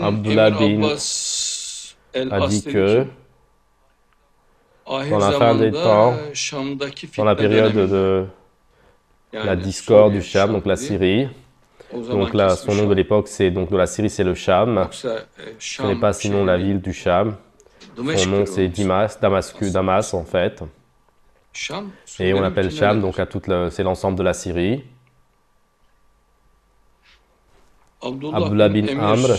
Abdullah bin a dit que dans la fin des temps, dans la période de la discorde du Cham, donc la Syrie, donc là, son nom de l'époque, c'est donc de la Syrie, c'est le Cham. Ce n'est pas sinon la ville du Cham. Son nom, c'est Damas en fait. Et on l'appelle Cham, donc c'est l'ensemble de la Syrie. Abdullah bin Amr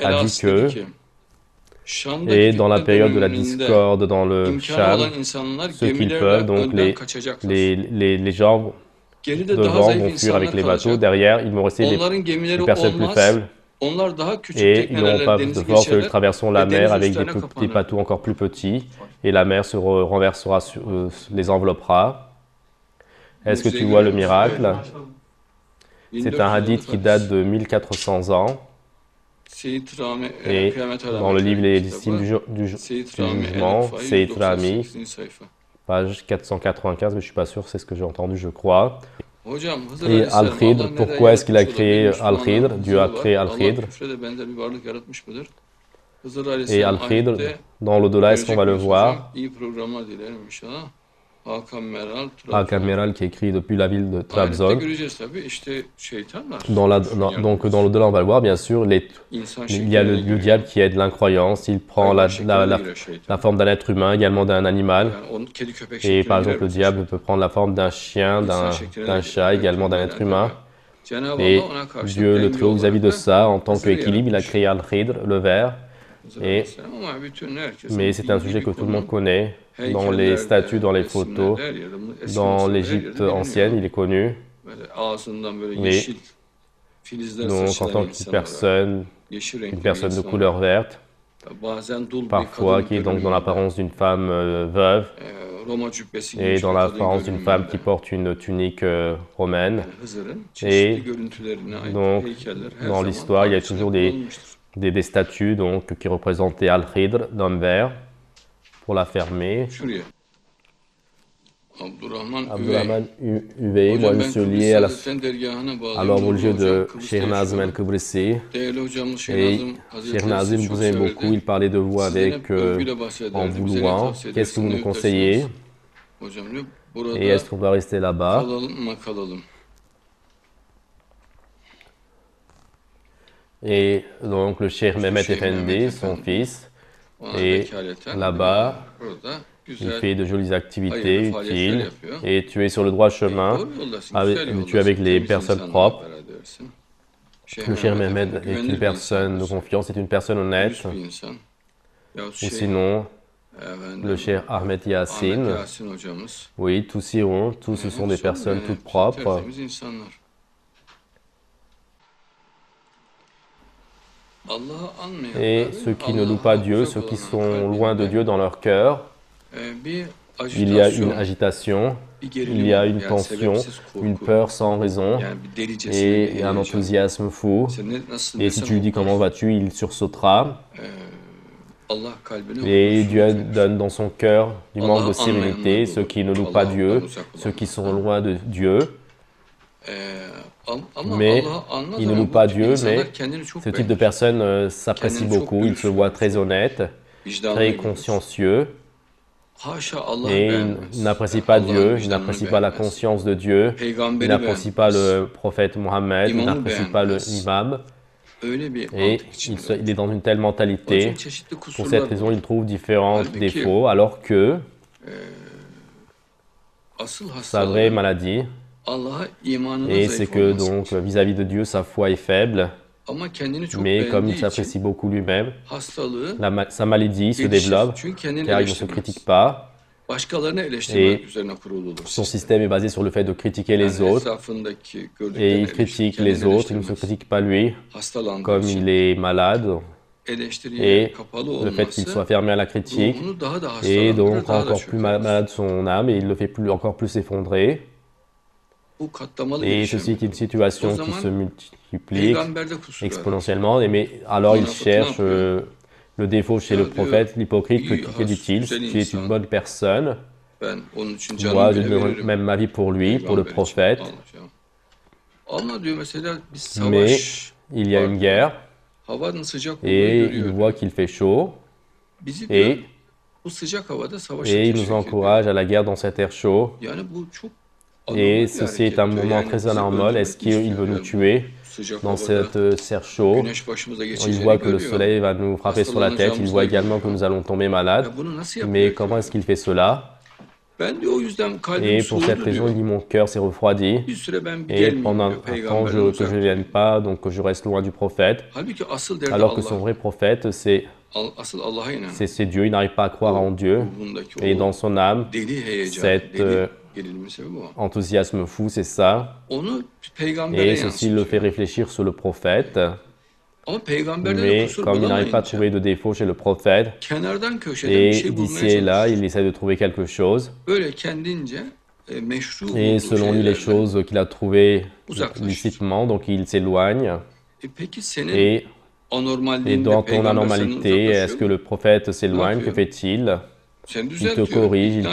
a dit que, et dans la période de la discorde dans le Cham, ceux qui peuvent, donc les gens devant vont fuir avec les bateaux, derrière ils vont rester les personnes plus faibles, et ils n'auront pas de force, ils traverseront la mer avec des bateaux encore plus petits, et la mer se renversera, les enveloppera. Est-ce que tu vois le miracle? C'est un hadith qui date de 1400 ans. Et dans le livre Les Estimes du Jugement, Seyyid Rami, page 495, mais je ne suis pas sûr, c'est ce que j'ai entendu, je crois. Et Al-Khidr, pourquoi est-ce qu'il a créé Al-Khidr? Dieu a créé Al-Khidr. Et Al-Khidr, dans l'au-delà, est-ce qu'on va le voir? Hakan Meral qui est écrit depuis la ville de Trabzon. Donc dans l'au-delà, on va le voir, bien sûr, il y a le diable qui est de l'incroyance, il prend la forme d'un être humain, également d'un animal. Et par exemple, le diable peut prendre la forme d'un chien, d'un chat, également d'un être humain. Et Dieu, le Très-Haut, vis-à-vis de ça, en tant qu'équilibre, il a créé Al-Khidr, le ver. Mais c'est un sujet que tout le monde connaît. Dans les statues, dans les photos, dans l'Égypte ancienne, il est connu. Mais donc, en tant qu'une personne de couleur verte, parfois qui est donc dans l'apparence d'une femme veuve, et dans l'apparence d'une femme qui porte une tunique romaine. Et donc, dans l'histoire, il y a toujours des statues donc, qui représentaient Al-Khidr, d'homme vert, pour la fermer. Abdurrahman Üvey, moi je suis lié à l'ordre religieux de Cheikh Nazım El-Kıbrısi. Et Cheikh Nazım vous aime beaucoup, il parlait de vous en vous louant. Qu'est-ce que vous nous conseillez? Et est-ce qu'on va rester là-bas? Et donc le Cheikh Mehmet Efendi, son fils, et là-bas, il fait de jolies activités utiles et tu es sur le droit chemin, tu es avec les personnes propres. Le Cheikh Mehmet est une personne de confiance, est une personne honnête. Ou sinon, le Cheikh Ahmet Yasin. Oui, tous iront, tous ce sont des personnes toutes propres. Et ceux qui ne louent pas Dieu, ceux qui sont loin de Dieu dans leur cœur, il y a une agitation, il y a une tension, une peur sans raison et un enthousiasme fou. Et si tu lui dis comment vas-tu, il sursautera. Et Dieu donne dans son cœur du manque de sérénité, ceux qui ne louent pas Dieu, ceux qui sont loin de Dieu. Mais il ne loue pas Dieu, mais ce type de personne s'apprécie beaucoup, il se voit très honnête, très consciencieux, et il n'apprécie pas Dieu, il n'apprécie pas la conscience de Dieu, il n'apprécie pas le prophète Mohammed, il n'apprécie pas l'imam, et il est dans une telle mentalité. Pour cette raison, il trouve différents défauts, alors que sa vraie maladie, et c'est que donc vis-à-vis de Dieu, sa foi est faible, mais comme il s'apprécie beaucoup lui-même, sa maladie se développe car il ne se critique pas et son système est basé sur le fait de critiquer les autres et il critique les autres, il ne se critique pas lui comme il est malade et le fait qu'il soit fermé à la critique et donc encore plus malade son âme et il le fait encore plus s'effondrer. Et ceci est une situation qui se multiplie exponentiellement. Mais alors il cherche le défaut chez le prophète, l'hypocrite, que dit-il? Tu es une bonne personne. Moi, je donne même ma vie pour lui, pour le prophète. Mais il y a une guerre. et il voit qu'il fait chaud, et il nous encourage à la guerre dans cet air chaud. Et ceci est un moment très anormal. Est-ce qu'il veut nous tuer dans cette serre chaud? Il voit que le soleil va nous frapper sur la tête. Il voit également que nous allons tomber malades. Mais comment est-ce qu'il fait cela? Et pour cette raison, il dit, mon cœur s'est refroidi. Et pendant un temps que je ne vienne pas, donc que je reste loin du prophète. Alors que son vrai prophète, c'est Dieu. Il n'arrive pas à croire en Dieu. Et dans son âme, cet enthousiasme fou, c'est ça. Et ceci le fait réfléchir sur le prophète. Mais comme il n'arrive pas à trouver de défaut chez le prophète, et d'ici et là, il essaie de trouver quelque chose. Et selon lui, les choses qu'il a trouvées licitement, donc il s'éloigne. Et dans ton anormalité, est-ce que le prophète s'éloigne? Que fait-il? Il te corrige,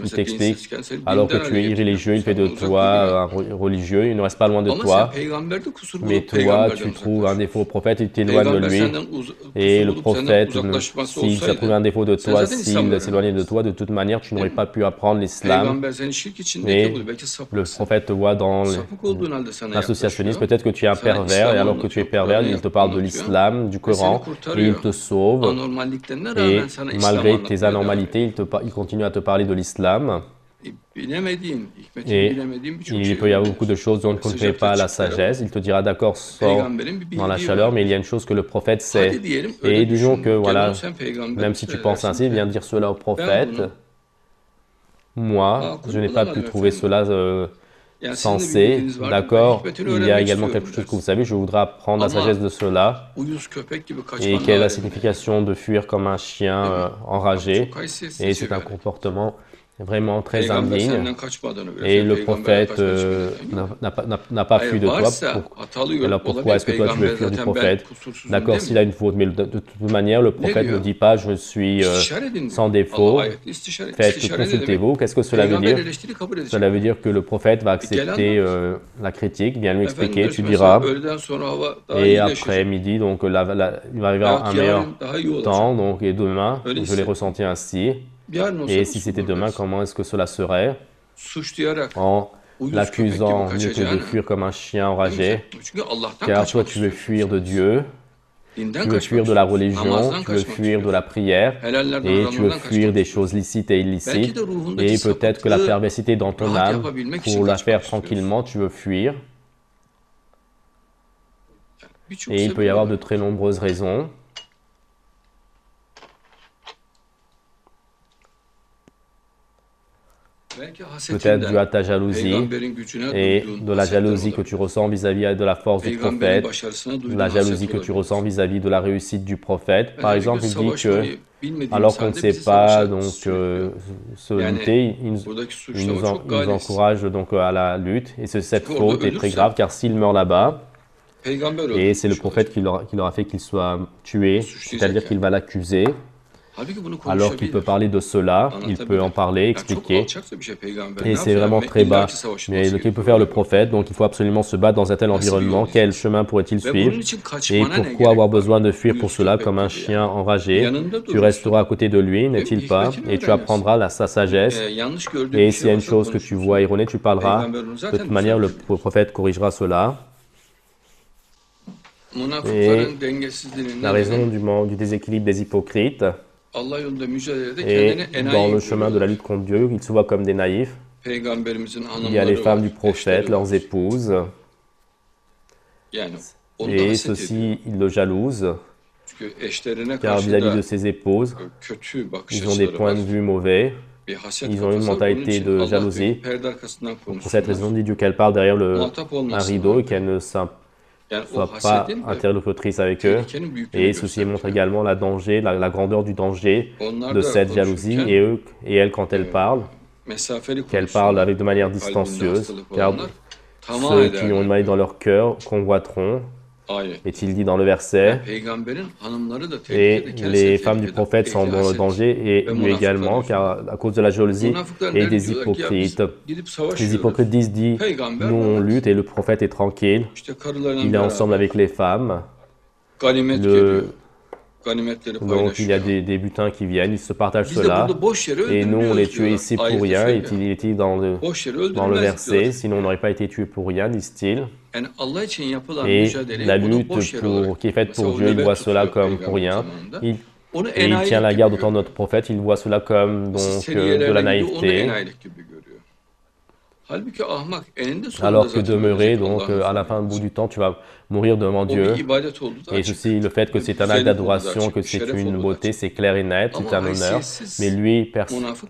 il t'explique. Alors que tu es irréligieux, il fait de toi un religieux, il ne reste pas loin de toi. Mais toi, tu trouves un défaut au prophète, il t'éloigne de lui. Et le prophète, s'il a trouvé un défaut de toi, s'il s'éloignait de toi, de toute manière, tu n'aurais pas pu apprendre l'islam. Mais le prophète te voit dans l'associationnisme. Peut-être que tu es un pervers, et alors que tu es pervers, il te parle de l'islam, du Coran, et il te sauve. Et malgré tes anormalités, il continue à te parler de l'islam. Et il peut y avoir beaucoup de choses dont on ne connaît pas la sagesse. Il te dira, d'accord, sors dans la chaleur, mais il y a une chose que le prophète sait. Et disons que, voilà, même si tu penses ainsi, viens dire cela au prophète. Moi, je n'ai pas pu trouver cela sensé. D'accord, il y a également quelque chose que vous savez, je voudrais apprendre la sagesse de cela. Et quelle est la signification de fuir comme un chien enragé? Et c'est un comportement vraiment très indigne. Et le prophète n'a pas fui de toi. Alors pourquoi est-ce que toi tu veux fuir du prophète? D'accord, s'il a une faute, mais de toute manière, le prophète ne dit pas je suis sans défaut. Consultez-vous. Qu'est-ce que cela veut dire? Cela veut dire que le prophète va accepter la critique, bien lui expliquer, tu diras. Et après midi, donc il va arriver un meilleur temps, donc et demain, je l'ai ressenti ainsi. Et si c'était demain, comment est-ce que cela serait? En l'accusant mieux que de fuir comme un chien enragé, car toi tu veux fuir de Dieu, tu veux fuir de la religion, tu veux fuir de la prière, et tu veux fuir des choses licites et illicites, et peut-être que la perversité dans ton âme, pour la faire tranquillement, tu veux fuir. Et il peut y avoir de très nombreuses raisons. Peut-être dû à ta jalousie et de la jalousie que tu ressens vis-à-vis de la force du prophète, de la jalousie que tu ressens vis-à-vis de la réussite du prophète. Par exemple, il dit que, alors qu'on ne sait pas donc se lutter, il nous encourage donc à la lutte. Et cette faute est très grave, car s'il meurt là-bas, et c'est le prophète qui leur a fait qu'il soit tué, c'est-à-dire qu'il va l'accuser. Alors qu'il peut parler de cela, il peut en parler, expliquer, et c'est vraiment très bas. Mais ce qu'il peut faire le prophète, donc il faut absolument se battre dans un tel environnement, quel chemin pourrait-il suivre? Et pourquoi avoir besoin de fuir pour cela comme un chien enragé? Tu resteras à côté de lui, n'est-il pas? Et tu apprendras sa sagesse. Et s'il y a une chose que tu vois erronée, tu parleras. De toute manière, le prophète corrigera cela. Et la raison du déséquilibre des hypocrites, et dans le chemin de la lutte contre Dieu, ils se voient comme des naïfs. Il y a les femmes du prophète, leurs épouses, et ceux-ci, ils le jalousent, car vis-à-vis de ses épouses, ils ont des points de vue mauvais, ils ont une mentalité de jalousie. Pour cette raison, dit Dieu qu'elle parle derrière un rideau et qu'elle ne soit pas interlocutrice avec eux. Et ceci montre également la grandeur du danger de cette jalousie. Et elle, quand elle parle, qu'elle parle de manière distancieuse, car ceux qui ont une maladie dans leur cœur convoiteront. Est-il dit dans le verset, et les femmes du prophète sont dans le danger, et lui également, car à cause de la jalousie et des hypocrites. Les hypocrites disent, nous on lutte et le prophète est tranquille, il est ensemble avec les femmes, Donc il y a des butins qui viennent, ils se partagent cela. Et nous, on est tués ici pour rien. Il est dans le verset, sinon on n'aurait pas été tués pour rien, disent-ils. Et la lutte qui est faite pour Dieu, il voit cela comme pour rien. Et il tient la garde autant de notre prophète, il voit cela comme donc de la naïveté. Alors que demeurer, donc à la fin, au bout du temps, tu vas mourir devant Dieu. Et ceci, le fait que c'est un acte d'adoration, que c'est une beauté, c'est clair et net, c'est un honneur. Mais lui,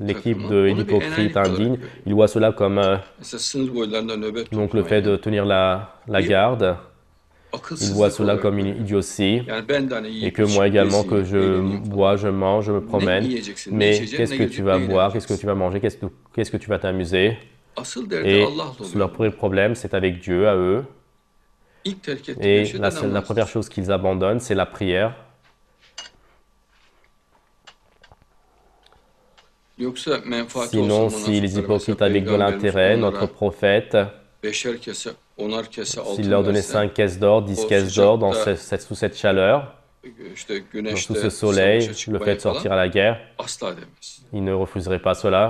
l'équipe de l'hypocrite indigne, il voit cela comme donc le fait de tenir la garde. Il voit cela comme une idiotie. Et que moi également, que je bois, je mange, je me promène. Mais qu'est-ce que tu vas boire, qu'est-ce que tu vas manger, qu'est-ce que tu vas t'amuser? Et leur premier problème, c'est avec Dieu, à eux. Et la première chose qu'ils abandonnent, c'est la prière. Sinon, si les hypocrites avaient de l'intérêt, notre prophète, s'il leur donnait 5 caisses d'or, 10 caisses d'or sous cette chaleur, sous ce soleil, le fait de sortir à la guerre, il ne refuserait pas cela.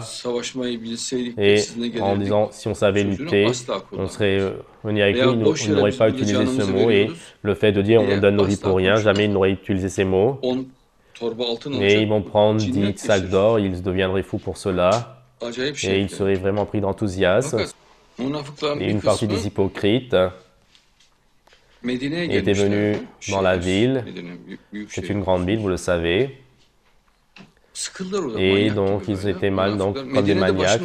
Et en disant, si on savait lutter, on serait venu avec lui, il n'aurait pas utilisé ce mot. Et le fait de dire, on donne nos vies pour rien, jamais il n'aurait utilisé ces mots. Et ils vont prendre 10 sacs d'or, ils deviendraient fous pour cela. Et ils seraient vraiment pris d'enthousiasme. Et une partie des hypocrites étaient venus dans la ville. C'est une grande ville, vous le savez. Et donc, ils étaient comme des maniaques.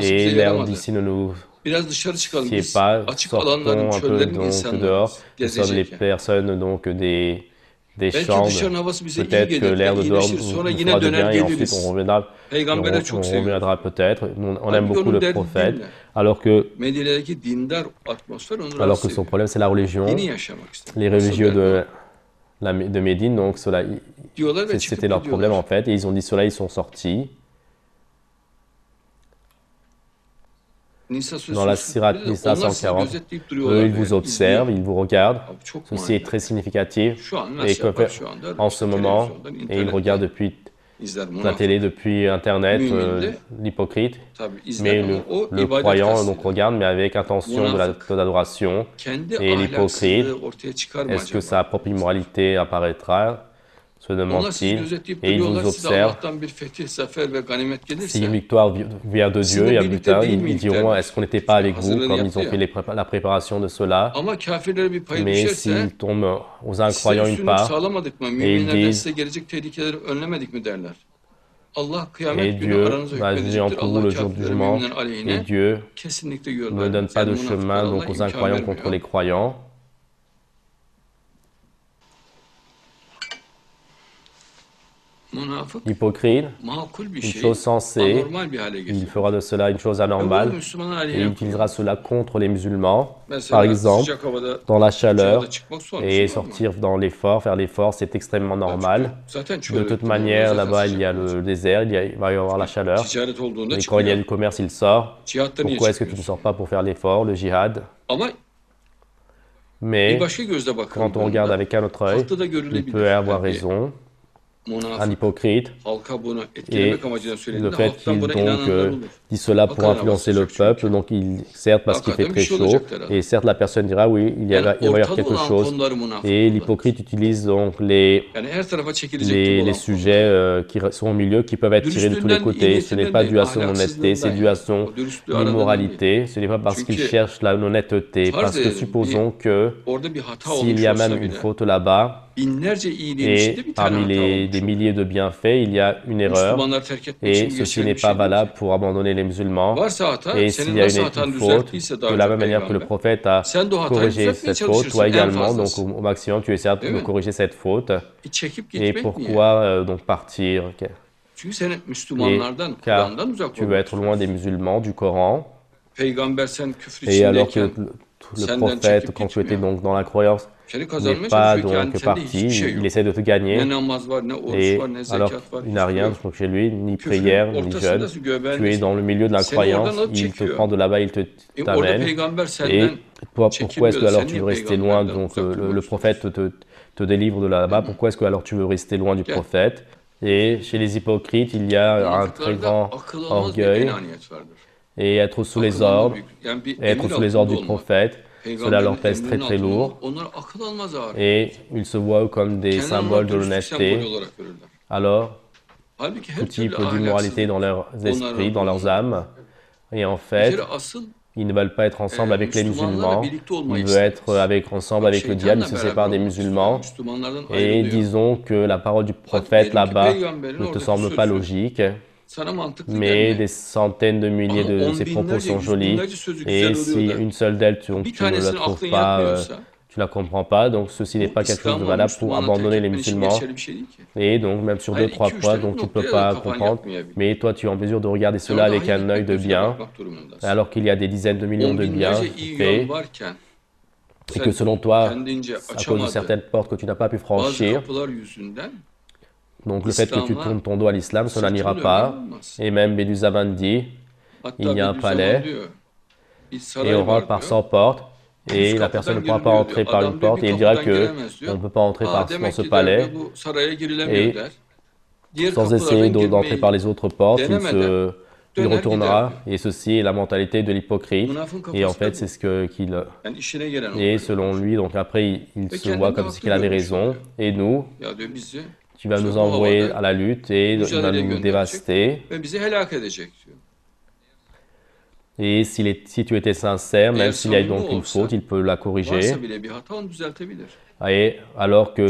Et l'air d'ici ne nous fiait pas. Sortons un peu donc dehors. Nous sommes les personnes donc des chambres. Peut-être que l'air de dehors nous fera du bien et ensuite on reviendra peut-être. On aime beaucoup le prophète. Alors que son problème, c'est la religion. Les religieux de Médine, donc c'était leur problème en fait. Et ils ont dit cela, ils sont sortis. Dans la Sirat Nisa 140, eux, ils vous observent, ils vous regardent. Ceci est très significatif. Et en ce moment, et ils regardent depuis la télé, depuis Internet, l'hypocrite. Mais le croyant donc regarde, mais avec intention de l'adoration. Et l'hypocrite, est-ce que sa propre immoralité apparaîtra? Se demande-t-il, et il vous observe. Si une victoire vient de Dieu, et plus tard, ils diront, est-ce qu'on n'était pas avec vous comme ils ont fait la préparation de cela? Mais s'ils tombent aux incroyants une part, et ils disent, et Dieu va juger entre vous le jour du jugement, et Dieu ne donne pas de chemin donc aux incroyants contre les croyants. Hypocrite, une chose sensée, il fera de cela une chose anormale et il utilisera cela contre les musulmans. Par exemple, dans la chaleur et sortir dans l'effort, faire l'effort, c'est extrêmement normal. De toute manière, là-bas, il y a le désert, il va y avoir la chaleur. Et quand il y a du commerce, il sort. Pourquoi est-ce que tu ne sors pas pour faire l'effort, le djihad? Mais quand on regarde avec un autre œil, il peut avoir raison. Un hypocrite, et le fait qu'il dit cela pour influencer le peuple, donc certes parce qu'il fait très chaud, et certes la personne dira oui, il va y avoir quelque chose, et l'hypocrite utilise donc les sujets qui sont au milieu, qui peuvent être tirés de tous les côtés. Ce n'est pas dû à son honnêteté, c'est dû à son immoralité, ce n'est pas parce qu'il cherche la honnêteté, parce que supposons que s'il y a même une faute là-bas, et parmi des milliers de bienfaits, il y a une erreur, et ceci n'est pas valable pour abandonner les musulmans. Et s'il y a une faute, de la même manière que le prophète a corrigé cette faute, toi également, donc au maximum, tu essaies de corriger cette faute. Et pourquoi donc partir? Car tu veux être loin des musulmans, du Coran. Et alors que le prophète, quand tu étais donc dans la croyance, n'est pas donc parti, il essaie de te gagner, et alors il n'a rien chez lui, ni prière, ni jeûne, tu es dans le milieu de la croyance, il te prend de là-bas, il t'amène, et pourquoi est-ce que alors tu veux rester loin, donc le prophète te délivre de là-bas, pourquoi est-ce que alors tu veux rester loin du prophète? Et chez les hypocrites, il y a un très grand orgueil, et être sous les ordres du prophète, cela leur pèse très très lourd, et ils se voient comme des symboles de l'honnêteté. Alors, tout type d'immoralité dans leurs esprits, dans leurs âmes, et en fait, ils ne veulent pas être ensemble avec les musulmans, ils veulent être ensemble avec le diable, ils se séparent des musulmans, et disons que la parole du prophète là-bas ne te semble pas logique, mais des centaines de milliers de ces propos sont jolis, et si une seule d'elles, tu ne la trouves pas, tu la comprends pas, donc ceci n'est pas quelque chose de valable pour abandonner les musulmans, et donc même sur 2-3 points, donc tu ne peux pas comprendre, mais toi tu es en mesure de regarder cela avec un œil de bien, alors qu'il y a des dizaines de millions de biens faits, et que selon toi, à cause de certaines portes que tu n'as pas pu franchir, donc le fait que tu tournes ton dos à l'islam, cela n'ira pas. Et même Bediüzzaman dit, il y a un palais, et on rentre par 100 portes, et la personne ne pourra pas entrer par une porte, et il dira que on ne peut pas entrer dans ce palais, et sans essayer d'entrer par les autres portes, il retournera, et ceci est la mentalité de l'hypocrite, et en fait c'est et selon lui, donc après il se voit comme si qu'il avait raison, et nous, tu vas nous envoyer à la lutte et il va nous dévaster. Et si tu étais sincère, même s'il y a donc une faute, il peut la corriger. Et alors qu'il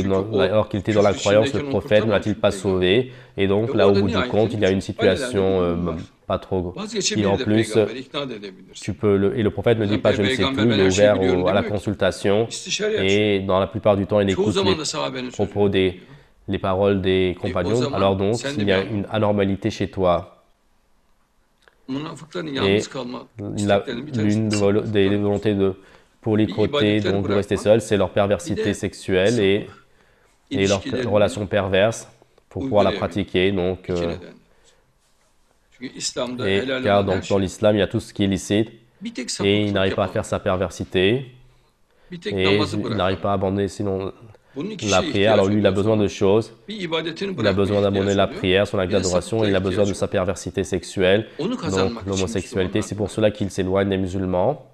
était dans la croyance, le prophète ne l'a-t-il pas sauvé? Et donc là, au bout du compte, il y a une situation pas trop. Et en plus, et le prophète ne dit pas je ne sais plus, il est ouvert à la consultation. Et dans la plupart du temps, il écoute les propos les paroles des compagnons, alors donc il y a une anormalité chez toi. Et l'une des volontés pour les côtés donc de rester seul, c'est leur perversité sexuelle et leur relation perverse pour pouvoir la pratiquer. Donc, car donc, dans l'islam, il y a tout ce qui est licite et il n'arrive pas à faire sa perversité et il n'arrive pas à abandonner sinon la prière. Alors lui, il a besoin de choses. Il a besoin d'abandonner la prière, son acte d'adoration, et il a besoin de sa perversité sexuelle, donc l'homosexualité. C'est pour cela qu'il s'éloigne des musulmans.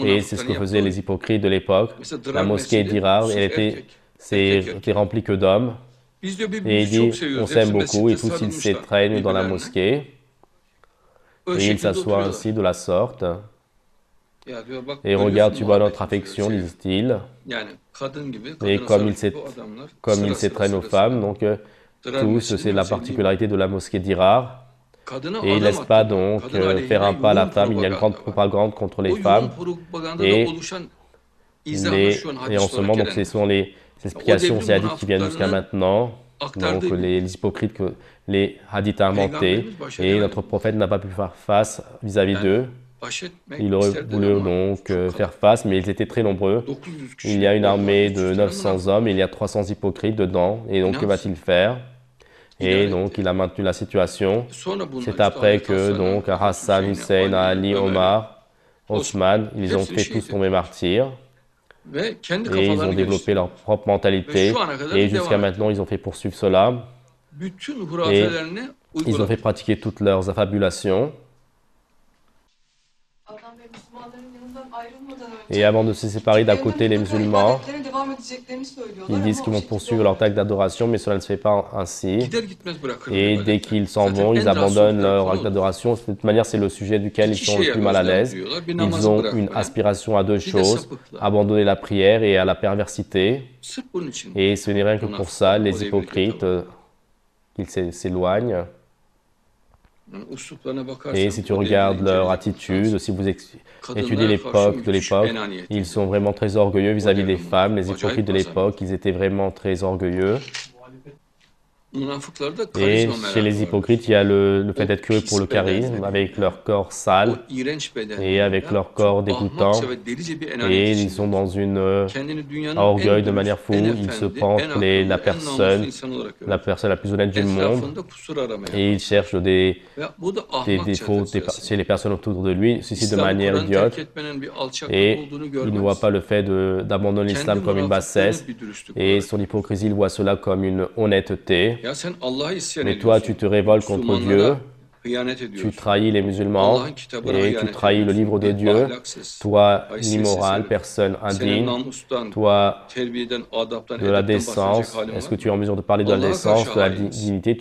Et c'est ce que faisaient les hypocrites de l'époque. La mosquée d'Hirar, elle était remplie que d'hommes. Et il dit, on s'aime beaucoup, et tous ils s'étreignent dans la mosquée. Et ils s'assoient ainsi de la sorte. Et regarde, tu vois notre affection, disent-ils. Et comme ils s'étreignent aux femmes, donc tous, c'est la particularité de la mosquée d'Hirar. Et il ne laisse pas donc faire un pas à la femme. Il y a une grande propagande contre les femmes. Et en ce moment, donc, ce sont les explications ces hadiths qui viennent jusqu'à maintenant. Donc les hypocrites, les hadiths inventés. Et notre prophète n'a pas pu faire face vis-à-vis d'eux. Il aurait voulu donc faire face, mais ils étaient très nombreux. Il y a une armée de 900 hommes, et il y a 300 hypocrites dedans. Et donc, que va-t-il faire? Et donc, il a maintenu la situation. C'est après que donc Hassan, Hussein, Ali, Omar, Osman, ils ont fait tous tomber martyrs. Et ils ont développé leur propre mentalité. Et jusqu'à maintenant, ils ont fait poursuivre cela. Et ils ont fait pratiquer toutes leurs affabulations. Et avant de se séparer d'un côté les musulmans, ils disent qu'ils vont poursuivre leur acte d'adoration, mais cela ne se fait pas ainsi. Et dès qu'ils s'en vont, ils abandonnent leur acte d'adoration. De toute manière, c'est le sujet duquel ils sont le plus mal à l'aise. Ils ont une aspiration à deux choses, abandonner la prière et à la perversité. Et ce n'est rien que pour ça, les hypocrites, qu'ils s'éloignent. Et si tu regardes leur attitude, si vous étudiez l'époque de l'époque, ils sont vraiment très orgueilleux vis-à-vis des femmes. Les hypocrites de l'époque, ils étaient vraiment très orgueilleux. Et chez les hypocrites, il y a le fait d'être curieux pour le charisme, avec leur corps sale et avec leur corps dégoûtant. Et ils sont dans une orgueil de manière fou. Ils se pensent la personne la plus honnête du monde. Et ils cherchent des défauts chez les personnes autour de lui, ceci de manière idiote. Et il ne voit pas le fait d'abandonner l'islam comme une bassesse. Et son hypocrisie, il voit cela comme une honnêteté. Mais toi, tu te révoltes contre Dieu, tu trahis les musulmans et tu trahis le livre de Dieu. Toi, l'immoral, personne indigne, toi, de la décence. Est-ce que tu es en mesure de parler de la décence, de la dignité?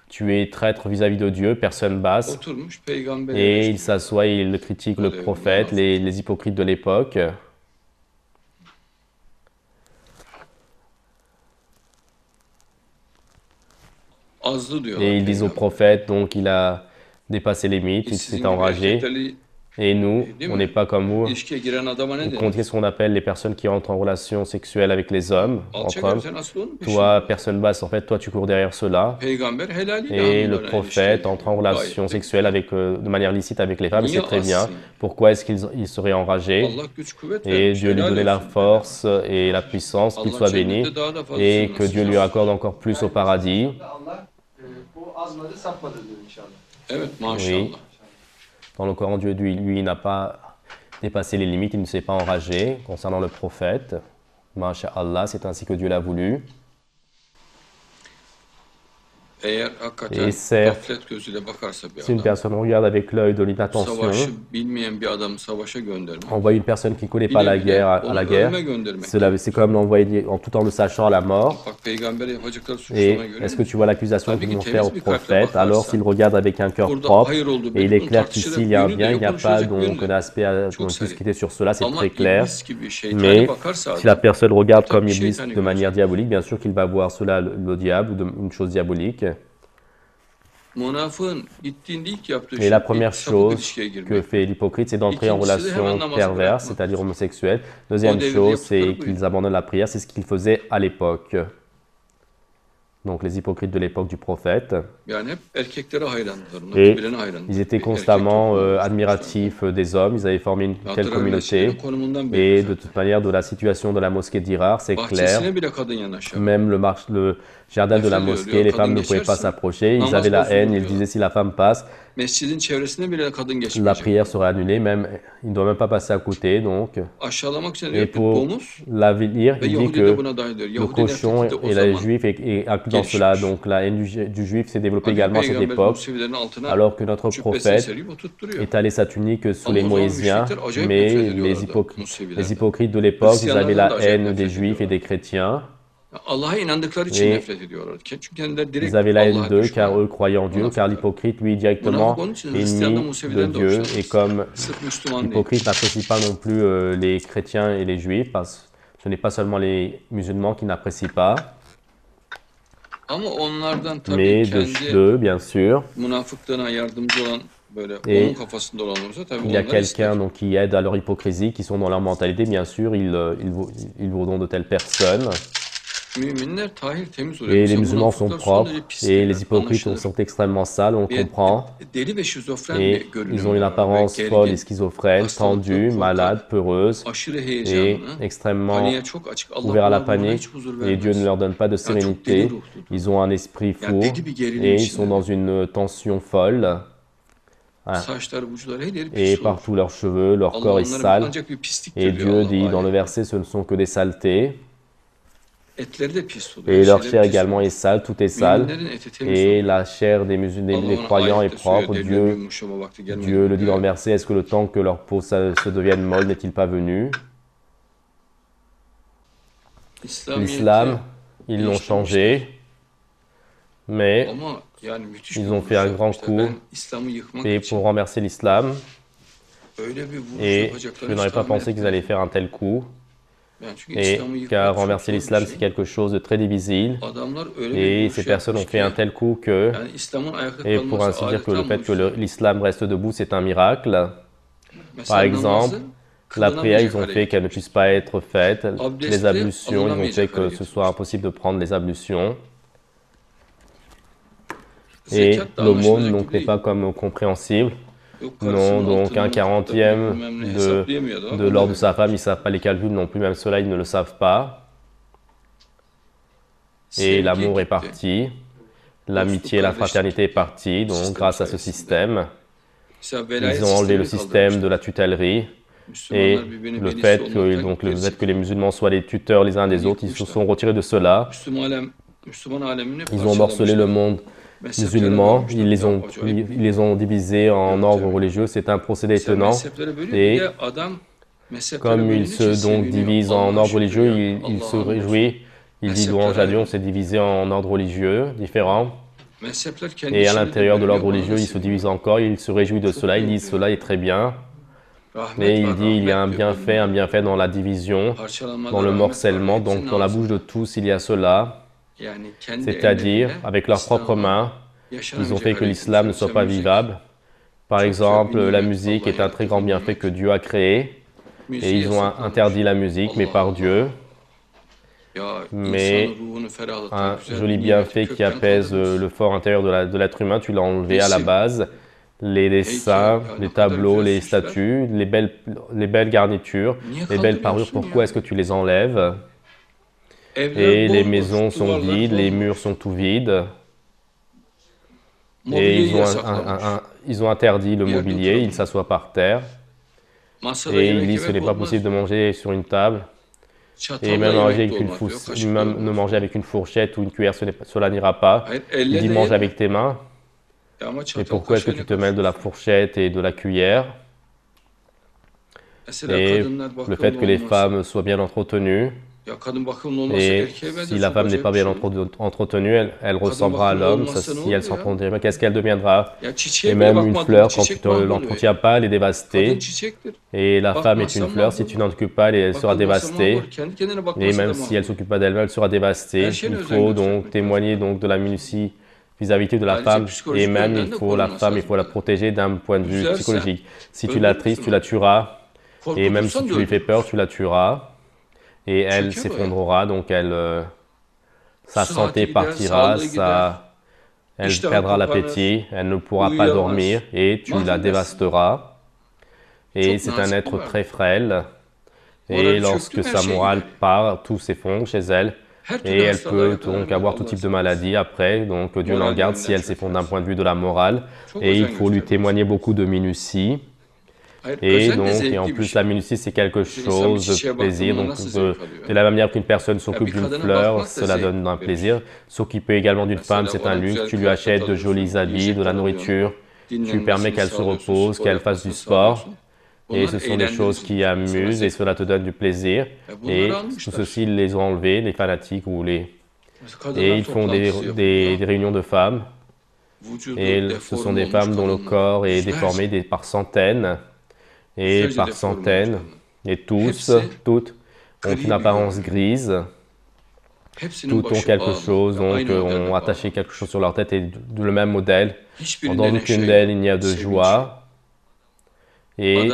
Tu es traître vis-à-vis de Dieu, personne basse. Et il s'assoit et il critique le prophète, les hypocrites de l'époque. Et ils disent au prophète, donc il a dépassé les limites, il s'est enragé. Et nous, on n'est pas comme vous. Qu'est-ce qu'on appelle les personnes qui entrent en relation sexuelle avec les hommes, entre hommes. Toi, personne basse, en fait, toi, tu cours derrière cela. Et le prophète entre en relation sexuelle de manière licite avec les femmes, il sait très bien pourquoi est-ce qu'il serait enragé. Et Dieu lui donnait la force et la puissance, qu'il soit béni, et que Dieu lui accorde encore plus au paradis. Oui. Dans le Coran, Dieu, lui, n'a pas dépassé les limites, il ne s'est pas enragé concernant le prophète. Masha'Allah, c'est ainsi que Dieu l'a voulu. Et certes, si une personne regarde avec l'œil de l'inattention, envoyer une personne qui ne connaît pas la guerre à la guerre, c'est comme l'envoyer en tout temps le sachant à la mort. Et est-ce que tu vois l'accusation qu'ils vont faire au prophète? Alors s'il regarde avec un cœur propre, et il est clair qu'ici il y a un bien, il n'y a pas donc un aspect à discuter sur cela, c'est très clair. Mais si la personne regarde comme Iblis de manière diabolique, bien sûr qu'il va voir cela, le diable, ou une chose diabolique. Et la première chose que fait l'hypocrite, c'est d'entrer en relation perverse, c'est-à-dire homosexuelle. Deuxième chose, c'est qu'ils abandonnent la prière, c'est ce qu'ils faisaient à l'époque. Donc les hypocrites de l'époque du prophète. Et ils étaient constamment admiratifs des hommes, ils avaient formé une telle communauté. Et de toute manière, de la situation de la mosquée d'Hirar, c'est clair. Même le jardin de la mosquée, les femmes ne pouvaient pas s'approcher. Ils avaient la haine, ils disaient si la femme passe, la prière sera annulée, même, il ne doit même pas passer à côté. Donc. Et pour l'avenir, il dit que le cochon et la juif est inclus dans cela. Donc la haine du juif s'est développée également à cette époque, alors que notre prophète étalait sa tunique sous les Moïsiens, mais les hypocrites de l'époque, ils avaient la haine des juifs et des chrétiens. Et ils avaient la haine d'eux, car eux croyaient en Dieu, car l'hypocrite, lui, directement ennemi de Dieu. Et comme l'hypocrite n'apprécie pas non plus les chrétiens et les juifs, parce que ce n'est pas seulement les musulmans qui n'apprécient pas, mais d'eux, bien sûr. Et il y a quelqu'un qui aide à leur hypocrisie, qui sont dans leur mentalité, bien sûr, ils vaudront de telles personnes. Et les musulmans sont propres et les hypocrites sont extrêmement sales, on comprend. Et ils ont une apparence folle et schizophrène, tendue, malade, peureuse et extrêmement ouverts à la panique. Et Dieu ne leur donne pas de sérénité. Ils ont un esprit fou et ils sont dans une tension folle. Et partout leurs cheveux, leur corps est sale. Et Dieu dit dans le verset, ce ne sont que des saletés. Et leur chair également est sale, tout est sale. Et la chair des croyants est propre. Dieu le dit dans le verset, est-ce que le temps que leur peau se devienne molle n'est-il pas venu? L'islam, ils l'ont changé, mais ils ont fait un grand coup et pour renverser l'islam. Et je n'aurais pas pensé qu'ils allaient faire un tel coup. Et car renverser l'islam, c'est quelque chose de très difficile. Et ces personnes ont fait un tel coup que, et pour ainsi dire que le fait que l'islam reste debout, c'est un miracle. Par exemple, la prière, ils ont fait qu'elle ne puisse pas être faite. Les ablutions, ils ont fait que ce soit impossible de prendre les ablutions. Et l'aumône donc n'est pas comme compréhensible. Non, donc un 40e de l'ordre de sa femme, ils ne savent pas les calculs non plus, même ceux-là, ils ne le savent pas. Et l'amour est parti, l'amitié et la fraternité est partie, donc grâce à ce système. Ils ont enlevé le système de la tutellerie et le fait que les musulmans soient les tuteurs les uns des autres, ils se sont retirés de cela. Ils ont morcelé le monde musulman, ils les ont divisés en ordres religieux. C'est un procédé étonnant. Et comme ils se donc divisent en ordres religieux, il se réjouit. Il dit louange à Dieu, on s'est divisé en ordres religieux différents. Et à l'intérieur de l'ordre religieux, il se divise encore, il se réjouit de cela, il dit cela est très bien. Mais il dit il y a un bienfait dans la division, dans le morcellement, donc dans la bouche de tous il y a cela. C'est-à-dire, avec leurs propres mains, ils ont fait que l'islam ne soit pas vivable. Par exemple, la musique est un très grand bienfait que Dieu a créé, et ils ont interdit la musique, mais par Dieu. Mais un joli bienfait qui apaise le fort intérieur de l'être humain, tu l'as enlevé à la base. Les dessins, les tableaux, les statues, les belles garnitures, les belles parures, pourquoi est-ce que tu les enlèves? Et les maisons sont vides, les murs sont tout vides. Et ils ont interdit le mobilier, ils s'assoient par terre. Et ils disent que ce n'est pas possible de manger sur une table. Et même ne manger avec une fourchette ou une cuillère, cela n'ira pas. Il dit mange avec tes mains. Et pourquoi est-ce que tu te mêles de la fourchette et de la cuillère? Et le fait que les femmes soient bien entretenues. Et si la femme n'est pas bien entretenue, elle ressemblera à l'homme. Si elle s'entretient pas, qu'est-ce qu'elle deviendra? Et même une fleur, quand tu ne l'entretiens pas, elle est dévastée. Et la femme est une fleur, si tu n'en t'occupes pas, elle sera dévastée. Et même si elle ne s'occupe pas d'elle-même, elle sera dévastée. Il faut donc témoigner donc de la minutie vis-à-vis de la femme. Et même, il faut la protéger d'un point de vue psychologique. Si tu la tristes, tu la tueras. Et même si tu lui fais peur, tu la tueras. Et elle s'effondrera, donc sa santé partira, elle perdra l'appétit, elle ne pourra pas dormir et tu la dévasteras. Et c'est un être très frêle. Et lorsque sa morale part, tout s'effondre chez elle. Et elle peut donc avoir tout type de maladie après, donc Dieu l'en garde si elle s'effondre d'un point de vue de la morale. Et il faut lui témoigner beaucoup de minutie. Et en plus, la minutie, c'est quelque chose de plaisir. Donc, de la même manière qu'une personne s'occupe d'une fleur, cela donne un plaisir. S'occuper également d'une femme, c'est un luxe. Tu lui achètes de jolis habits, de la nourriture. Tu permets qu'elle se repose, qu'elle fasse du sport. Et ce sont des choses qui amusent et cela te donne du plaisir. Et tout ceci, ils les ont enlevés, les fanatiques et ils font des réunions de femmes. Et ce sont des femmes dont le corps est déformé par centaines. Et par centaines, et toutes ont une apparence grise, toutes ont quelque chose, donc ont attaché quelque chose sur leur tête et le même modèle. Dans aucune d'elles, il n'y a de joie. Et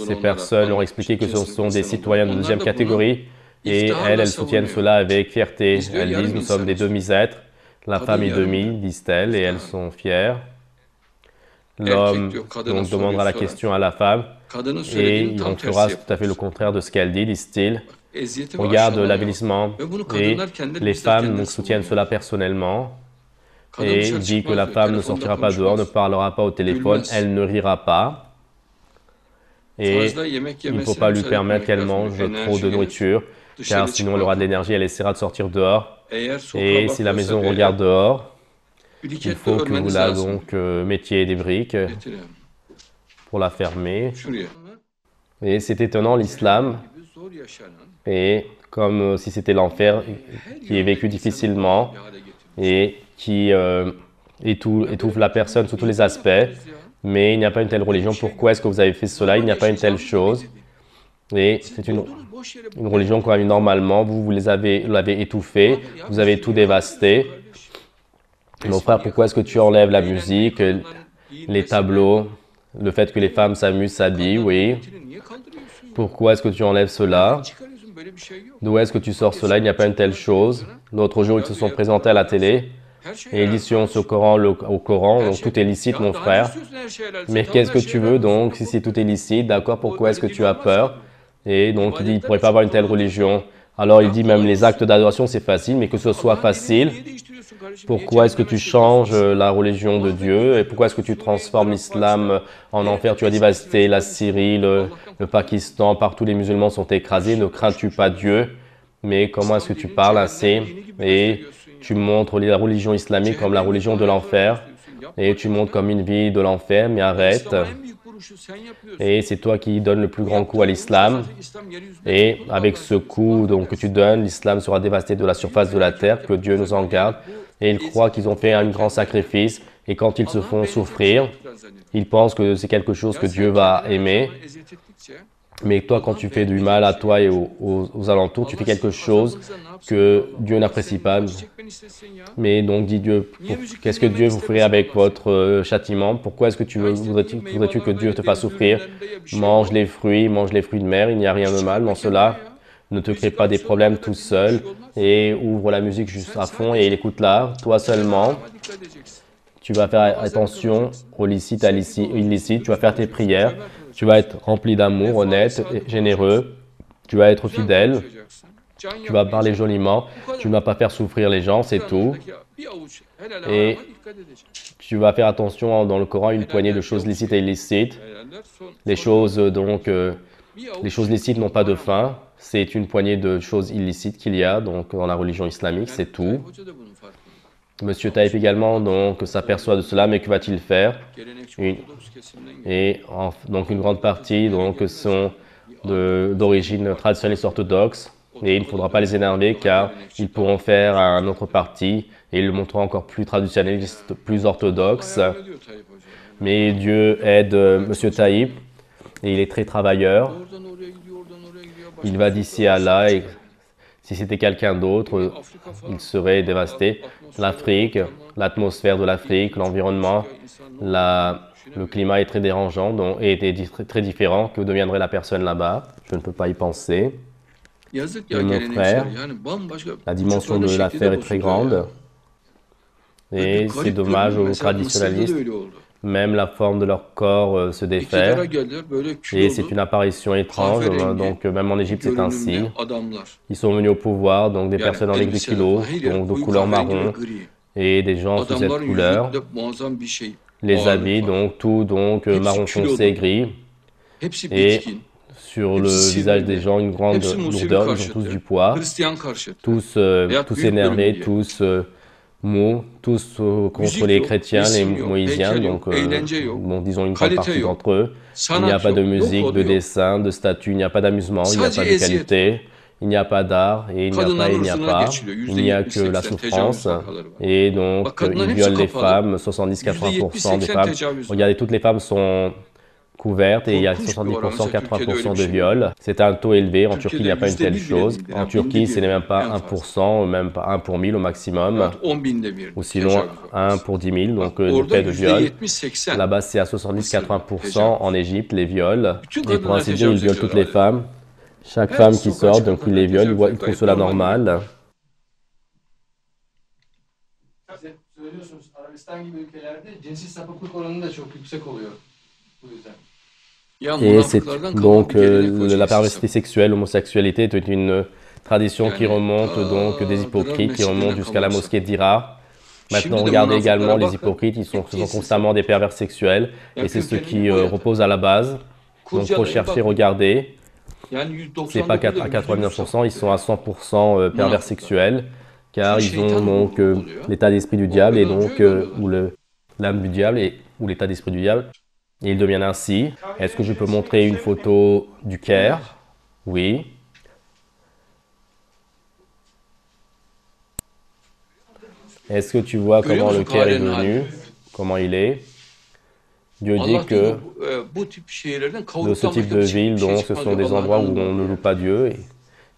ces personnes ont expliqué que ce sont des citoyens de deuxième catégorie et elles soutiennent cela avec fierté. Elles disent, nous sommes des demi-êtres, la femme est demi, disent-elles, et elles sont fières. L'homme donc demandera la question à la femme et on fera tout à fait le contraire de ce qu'elle dit, disent-ils. Regarde l'avilissement et les femmes donc soutiennent cela personnellement et dit que la femme ne sortira pas dehors, ne parlera pas au téléphone, elle ne rira pas et il ne faut pas lui permettre qu'elle mange trop de nourriture car sinon elle aura de l'énergie, elle essaiera de sortir dehors et si la maison regarde dehors, il faut que vous mettiez des briques pour la fermer. Et c'est étonnant l'islam, et comme si c'était l'enfer qui est vécu difficilement et qui étouffe la personne sous tous les aspects, mais il n'y a pas une telle religion. Pourquoi est-ce que vous avez fait cela? Il n'y a pas une telle chose. Et c'est une religion qu'on a eu normalement, vous l'avez étouffée, vous avez tout dévasté. Mon frère, pourquoi est-ce que tu enlèves la musique, les tableaux, le fait que les femmes s'amusent, s'habillent, oui. Pourquoi est-ce que tu enlèves cela? D'où est-ce que tu sors cela? Il n'y a pas une telle chose. L'autre jour, ils se sont présentés à la télé et ils disent si on se Coran, au Coran, donc tout est licite, mon frère. Mais qu'est-ce que tu veux donc? Si tout est licite, d'accord, pourquoi est-ce que tu as peur? Et donc il dit, il ne pourrait pas avoir une telle religion. Alors il dit même les actes d'adoration, c'est facile, mais que ce soit facile, pourquoi est-ce que tu changes la religion de Dieu? Et pourquoi est-ce que tu transformes l'islam en enfer? Tu as dévasté la Syrie, le Pakistan, partout les musulmans sont écrasés. Ne crains-tu pas Dieu? Mais comment est-ce que tu parles ainsi? Et tu montres la religion islamique comme la religion de l'enfer. Et tu montres comme une vie de l'enfer, mais arrête. Et c'est toi qui donnes le plus grand coup à l'islam. Et avec ce coup donc, que tu donnes, l'islam sera dévasté de la surface de la terre, que Dieu nous en garde. Et ils croient qu'ils ont fait un grand sacrifice. Et quand ils se font souffrir, ils pensent que c'est quelque chose que Dieu va aimer. Mais toi, quand tu fais du mal à toi et aux alentours, tu fais quelque chose que Dieu n'apprécie pas. Mais donc, dit Dieu, qu'est-ce que Dieu vous ferait avec votre châtiment? Pourquoi est-ce que voudrais-tu que Dieu te fasse souffrir? Mange les fruits de mer, il n'y a rien de mal dans cela. Ne te crée pas des problèmes tout seul et ouvre la musique juste à fond et écoute-la, toi seulement. Tu vas faire attention au licite, à l'illicite, tu vas faire tes prières, tu vas être rempli d'amour, honnête, généreux, tu vas être fidèle, tu vas parler joliment, tu ne vas pas faire souffrir les gens, c'est tout. Et tu vas faire attention dans le Coran, une poignée de choses licites et illicites. Les choses licites n'ont pas de fin, c'est une poignée de choses illicites qu'il y a donc dans la religion islamique, c'est tout. Monsieur Taïp également donc s'aperçoit de cela, mais que va-t-il faire? Donc une grande partie donc sont d'origine traditionnelle orthodoxe et il ne faudra pas les énerver car ils pourront faire un autre parti et ils le montreront encore plus traditionnaliste, plus orthodoxe. Mais Dieu aide Monsieur Taïp et il est très travailleur. Il va d'ici à là et si c'était quelqu'un d'autre, il serait dévasté. L'Afrique, l'atmosphère de l'Afrique, l'environnement, le climat est très dérangeant et est très différent. Que deviendrait la personne là-bas? Je ne peux pas y penser. Et mon frère, la dimension de l'affaire est très grande. Et c'est dommage aux traditionnalistes. Même la forme de leur corps se défait. Et c'est une apparition étrange. Donc, même en Égypte, c'est ainsi. Ils sont venus au pouvoir, donc des personnes avec des kilos, donc de couleur marron, et des gens sous cette couleur. Les habits, donc tout marron foncé, gris. Et sur le visage des gens, une grande lourdeur, ils ont tous du poids. Tous énervés, tous maux, tous contre les chrétiens, les moïsiens, donc disons une grande partie d'entre eux. Il n'y a pas de musique, de dessin, de statue, il n'y a pas d'amusement, il n'y a pas de qualité, il n'y a pas d'art, et il n'y a que la souffrance. Et donc, ils violent les femmes, 70-80% des femmes. Regardez, toutes les femmes sont couvertes et il y a 70%, 80% de viols. C'est un taux élevé. En Turquie, il n'y a pas une telle chose. En Turquie, ce n'est même pas 1%, même pas 1 pour 1000 au maximum. Ou sinon 1 pour 10 000, donc le fait de viol. Là-bas, c'est à 70-80% en Égypte, les viols. Et pour ainsi dire, ils violent toutes les femmes. Chaque femme qui sort, donc ils les violent, ils trouvent cela normal. Et c'est donc la perversité sexuelle, l'homosexualité est une tradition qui remonte donc des hypocrites, qui remonte jusqu'à la mosquée d'Hira. Maintenant, regardez également les hypocrites, ce sont constamment des pervers sexuels et c'est ce qui repose à la base. Donc, recherchez, regardez. C'est pas à 89%, ils sont à 100% pervers sexuels car ils ont donc l'état d'esprit du diable et donc ou l'âme du diable ou l'état d'esprit du diable. Et ils deviennent ainsi. Est-ce que je peux montrer une photo du Caire? Oui. Est-ce que tu vois comment le Caire est devenu? Comment il est? Dieu dit que de ce type de ville, donc, ce sont des endroits où on ne loue pas Dieu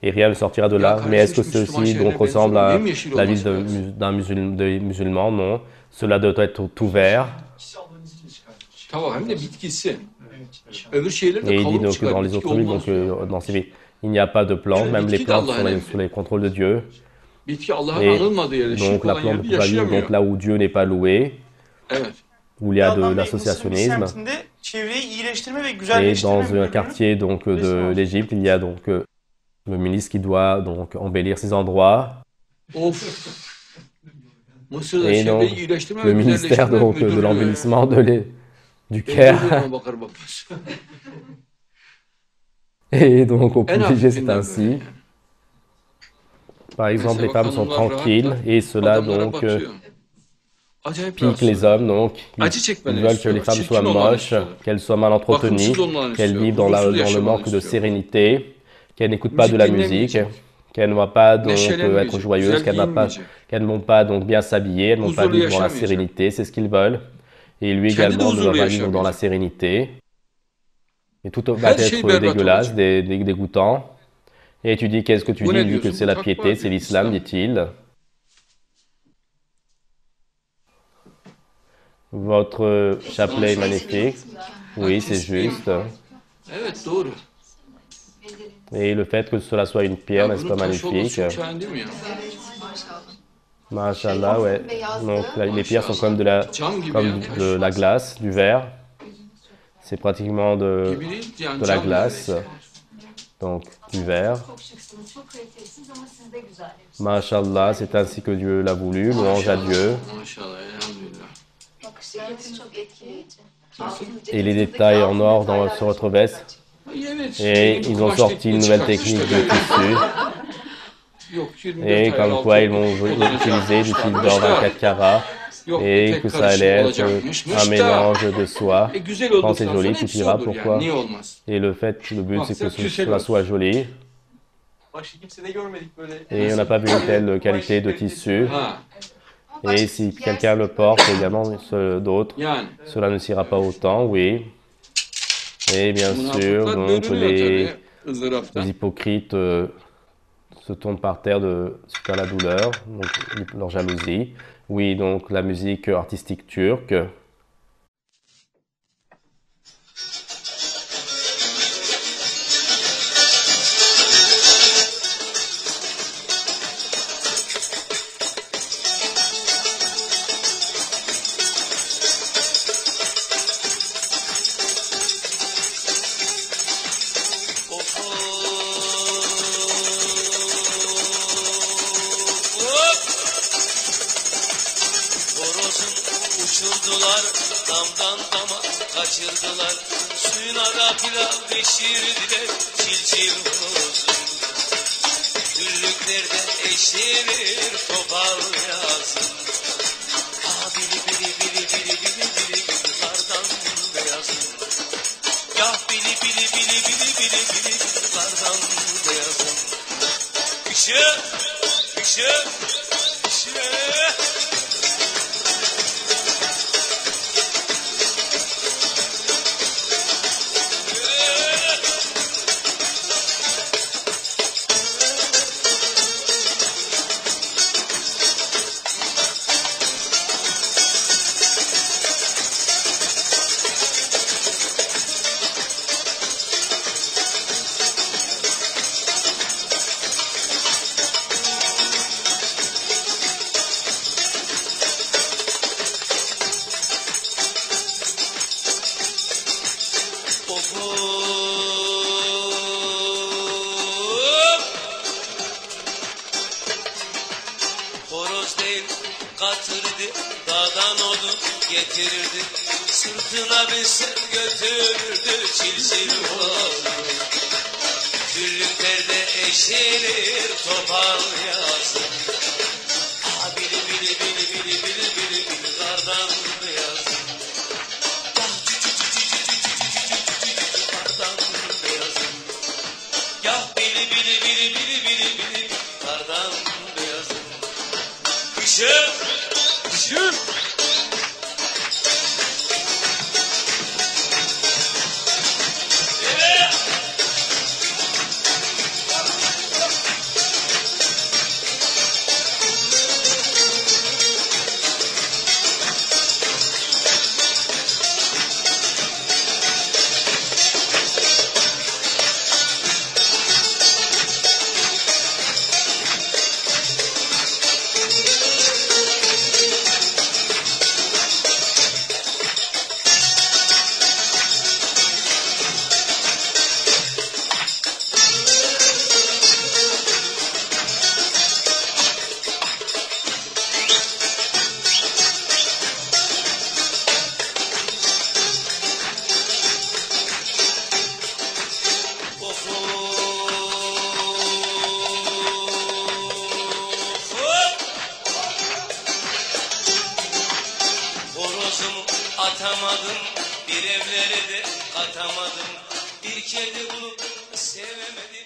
et rien ne sortira de là. Mais est-ce que ceci donc ressemble à la ville d'un musulman? Non. Cela doit être tout vert. Et il dit donc que dans les autres villes, donc dans ces villes, Il n'y a pas de plantes, même les plantes sont sous les contrôles de Dieu. Et donc la plante ne peut pas vivre donc là où Dieu n'est pas loué, où il y a de l'associationnisme. Et dans un quartier donc de l'Égypte, il y a donc le ministre qui doit donc embellir ces endroits. Et donc le ministère donc de l'embellissement du Caire. Et donc au Puy-Léger c'est ainsi. Par exemple, les femmes sont tranquilles et cela donc pique les hommes. Donc ils veulent que les femmes soient moches, qu'elles soient mal entretenues, qu'elles vivent dans le manque de sérénité, qu'elles n'écoutent pas de la musique, qu'elles ne vont pas donc être joyeuses, qu'elles ne vont pas donc bien s'habiller, elles ne vont pas vivre dans la sérénité, c'est ce qu'ils veulent. Et lui également ne va pas vivre dans la sérénité. Et tout va être dégueulasse, dégoûtant. Et tu dis, qu'est-ce que tu dis? Il dit que c'est la piété, c'est l'islam, dit-il. Votre chapelet est magnifique. Oui, c'est juste. Et le fait que cela soit une pierre, n'est-ce pas magnifique? Mashallah, ouais. Donc les pierres sont comme de la glace, du verre. C'est pratiquement de la glace. Donc, du verre. Mashallah, c'est ainsi que Dieu l'a voulu. Louange à Dieu. Et les détails en or sur votre veste. Et ils ont sorti une nouvelle technique de tissu. Et comme quoi ils vont utiliser du fil d'or 24 carats. Et que ça allait être un mélange de soie. Quand c'est joli, tu diras pourquoi. Et le but c'est que cela soit joli. Et on n'a pas vu une telle qualité de tissu. Et si quelqu'un le porte également, d'autres, cela ne sera pas autant, oui. Et bien sûr, donc les hypocrites se tombent par terre suite à la douleur, donc leur jalousie. Oui, donc la musique artistique turque. Uçurdular damdan dama kaçırdılar suyuna da pilav pişirdiler çil çil olsun. Güllüklerde eşilir topal yazın. Bili bili bili bili bili bili bili kardan beyazın. Yah bili bili bili bili bili bili bili kardan beyazın. Işık, ışık, ışık. Horoz değil katırdı, dağdan odun getirirdi, sırtına binse götürürdü, çil çil oldu. Güllüklerde eşilir topal yazın. Bili bili bili bili bili bili bili kardan beyazın. Kardan beyazın. Yah bili bili bili bili bili bili kardan beyazın. Işık, ışık. atamadım, bir evlere de atamadım, bir kedi bulup sevemedim.